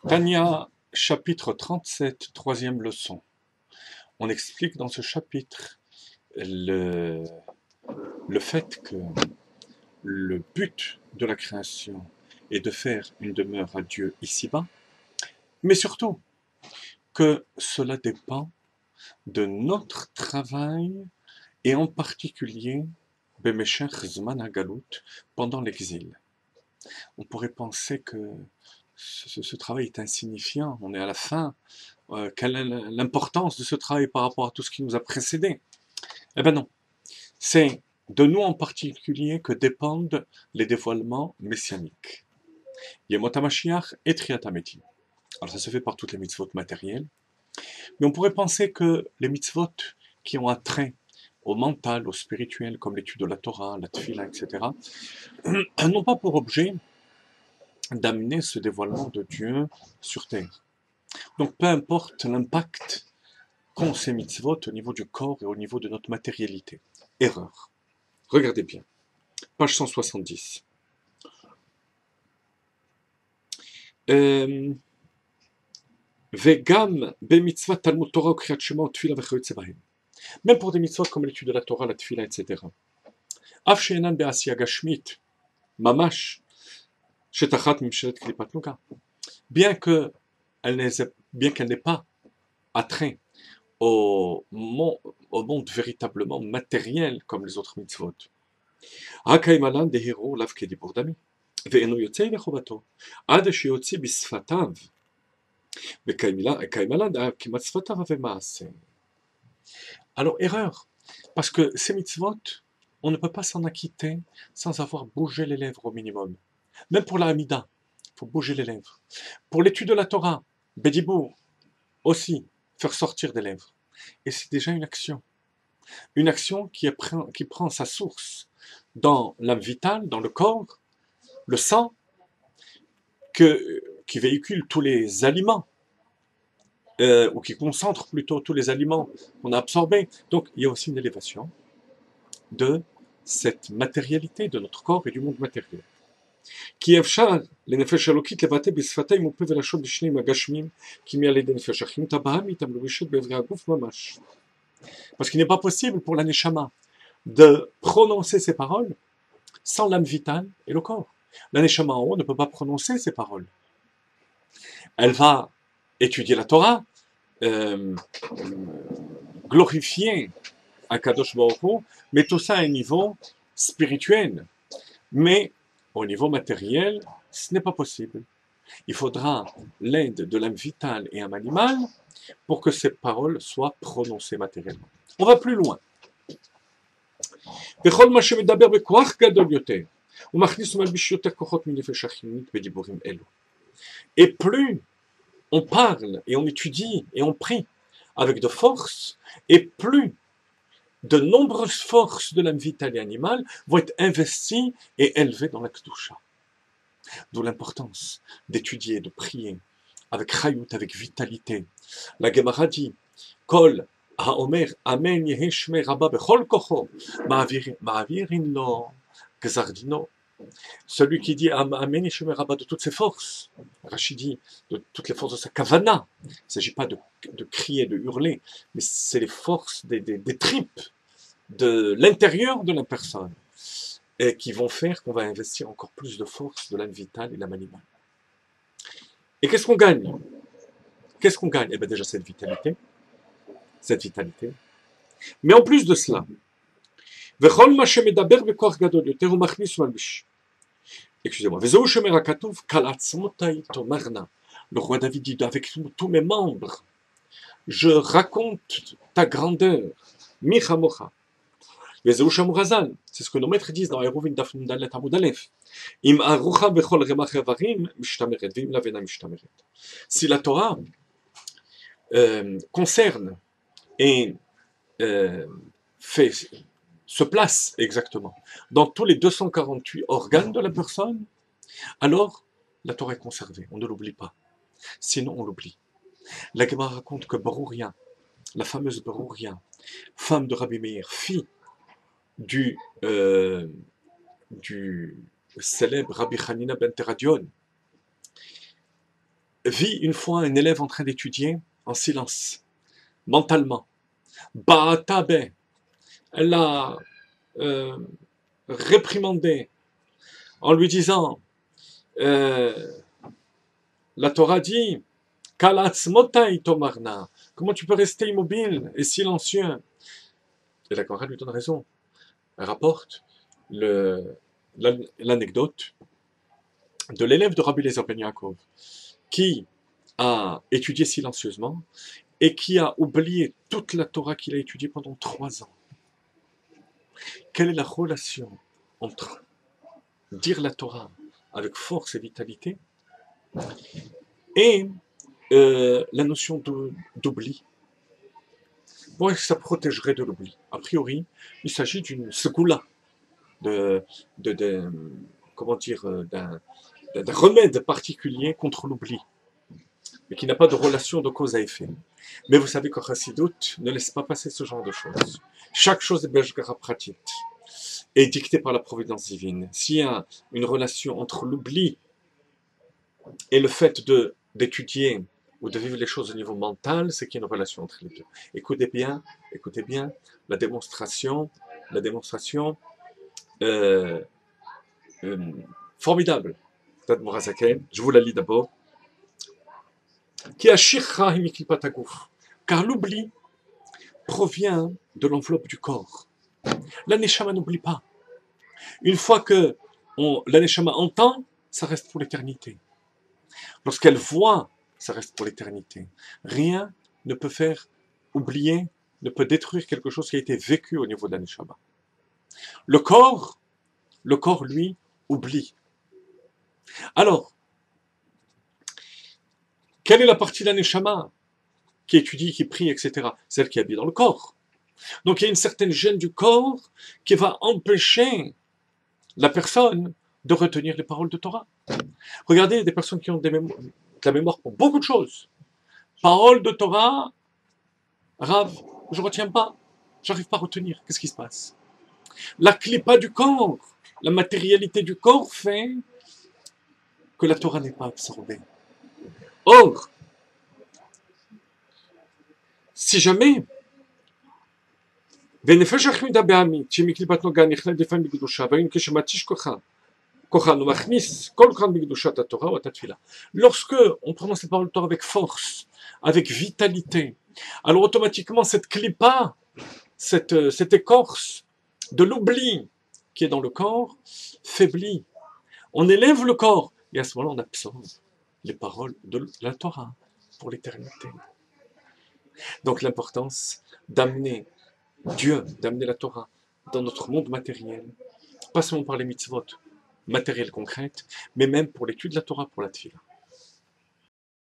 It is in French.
Tanya, chapitre 37, troisième leçon. On explique dans ce chapitre le, le fait que le but de la création est de faire une demeure à Dieu ici-bas, mais surtout que cela dépend de notre travail et en particulier Bemeshech Zman HaGalut, pendant l'exil. On pourrait penser que ce travail est insignifiant, on est à la fin. Quelle est l'importance de ce travail par rapport à tout ce qui nous a précédé? Eh bien non, c'est de nous en particulier que dépendent les dévoilements messianiques. Yemot HaMashiach et Triat HaMetim. Alors ça se fait par toutes les mitzvot matérielles, mais on pourrait penser que les mitzvot qui ont un trait au mental, au spirituel, comme l'étude de la Torah, la Tfila, etc., n'ont pas pour objet d'amener ce dévoilement de Dieu sur terre. Donc peu importe l'impact qu'ont ces mitzvot au niveau du corps et au niveau de notre matérialité. Erreur. Regardez bien. Page 170. Vegam bemitzvah Talmud Torah Kriyat Shema Tfila v'chayotze bahem. Même pour des mitzvot comme l'étude de la Torah, la Tfila, etc. Af she'enan be'asiya gashmit mamash shetachat mimshelet klipat nuga. Bien qu'elle n'ait pas attrait au monde véritablement matériel comme les autres mitzvot. Hakaimalan dehiro lav kedibur dami. ואינו יוצא ידי חובתו, עד שיוציא בשפתיו, וקיימלן כמעט שפתיו ומעשה. Alors, erreur, parce que ces mitzvot, on ne peut pas s'en acquitter sans avoir bougé les lèvres au minimum. Même pour la Hamida, il faut bouger les lèvres. Pour l'étude de la Torah, Bedibur, aussi, faire sortir des lèvres. Et c'est déjà une action. Une action qui prend sa source dans l'âme vitale, dans le corps, le sang, qui véhicule tous les aliments, ou qui concentre plutôt tous les aliments qu'on a absorbés. Donc il y a aussi une élévation de cette matérialité de notre corps et du monde matériel. Qui אפשר לנפש אלוקית לבטא בשפתיים ופה ולשון בשניים הגשמיים כי מעל ידי נפש החיות הבאה מאיתם לרישות באברי הגוף ממש. Parce qu'il n'est pas possible pour la neshama de prononcer ces paroles sans l'âme vitale et le corps. La neshama en haut ne peut pas prononcer ces paroles. Elle va étudier la Torah, glorifier Akadosh Baruch Hu, mais tout ça à un niveau spirituel. Mais au niveau matériel, ce n'est pas possible. Il faudra l'aide de l'âme vitale et âme animale pour que ces paroles soient prononcées matériellement. On va plus loin. Et plus on parle et on étudie et on prie avec de force, et plus de nombreuses forces de l'âme vitale et animale vont être investies et élevées dans la Kedusha. D'où l'importance d'étudier, de prier avec chayut, avec vitalité. La Gemara dit, Kol haomer amen yehi shmei rabba bechol kocho ma'avirin lo gzardino. Celui qui dit amen yehi shmei rabba de toutes ses forces, Rachid dit de toutes les forces de sa kavana. Il ne s'agit pas de crier, de hurler, mais c'est les forces des tripes, de l'intérieur de la personne, et qui vont faire qu'on va investir encore plus de force de l'âme vitale et l'âme animale. Et qu'est-ce qu'on gagne? Qu'est-ce qu'on gagne? Eh bien déjà cette vitalité. Mais en plus de cela, excusez-moi, le roi David dit avec tous mes membres, je raconte ta grandeur, Michamocha. C'est ce que nos maîtres disent dans Eruvin Daf Dalet Amud Aleph. Si la Torah concerne et se place exactement dans tous les 248 organes de la personne, alors la Torah est conservée, on ne l'oublie pas. Sinon on l'oublie. La Gemara raconte que Baruria, la fameuse Baruria, femme de Rabbi Meir, fille du célèbre Rabbi Hanina ben Teradion, vit une fois un élève en train d'étudier en silence, mentalement. Ba'atabe, elle l'a euh, réprimandé en lui disant, euh, la Torah dit, Kalatz motai tomarna, comment tu peux rester immobile et silencieux? Et la Gemara lui donne raison. Elle rapporte l'anecdote de l'élève de Rabbi Eliezer ben Yaakov qui a étudié silencieusement et qui a oublié toute la Torah qu'il a étudiée pendant 3 ans. Quelle est la relation entre dire la Torah avec force et vitalité et la notion d'oubli? Bon, ça protégerait de l'oubli. A priori, il s'agit d'une secoula, de, comment dire, d'un remède particulier contre l'oubli, mais qui n'a pas de relation de cause à effet. Mais vous savez que Chassidut ne laisse pas passer ce genre de choses. Chaque chose est beshgara pratique et dictée par la providence divine. S'il y a une relation entre l'oubli et le fait d'étudier ou de vivre les choses au niveau mental, c'est qu'il y a une relation entre les deux. Écoutez bien, la démonstration euh, formidable d'Admor Hazaken, je vous la lis d'abord. Car l'oubli provient de l'enveloppe du corps. La Neshama n'oublie pas. Une fois que la Neshama entend, ça reste pour l'éternité. Lorsqu'elle voit, ça reste pour l'éternité. Rien ne peut faire oublier, ne peut détruire quelque chose qui a été vécu au niveau de la Neshama. Le corps, lui, oublie. Alors, quelle est la partie de la Neshama qui étudie, qui prie, etc. Celle qui habite dans le corps. Donc il y a une certaine gêne du corps qui va empêcher la personne de retenir les paroles de Torah. Regardez, des personnes qui ont de la mémoire pour beaucoup de choses. Paroles de Torah, Rav, je ne retiens pas, j'arrive pas à retenir. Qu'est-ce qui se passe? La clipa du corps, la matérialité du corps fait que la Torah n'est pas absorbée. Or, si jamais lorsque on prononce cette parole de Torah avec force, avec vitalité, alors automatiquement cette clipa, cette écorce de l'oubli qui est dans le corps, faiblit. On élève le corps et à ce moment-là on absorbe les paroles de la Torah pour l'éternité. Donc l'importance d'amener Dieu, d'amener la Torah dans notre monde matériel, pas seulement par les mitzvot matérielles concrètes, mais même pour l'étude de la Torah, pour la tefila.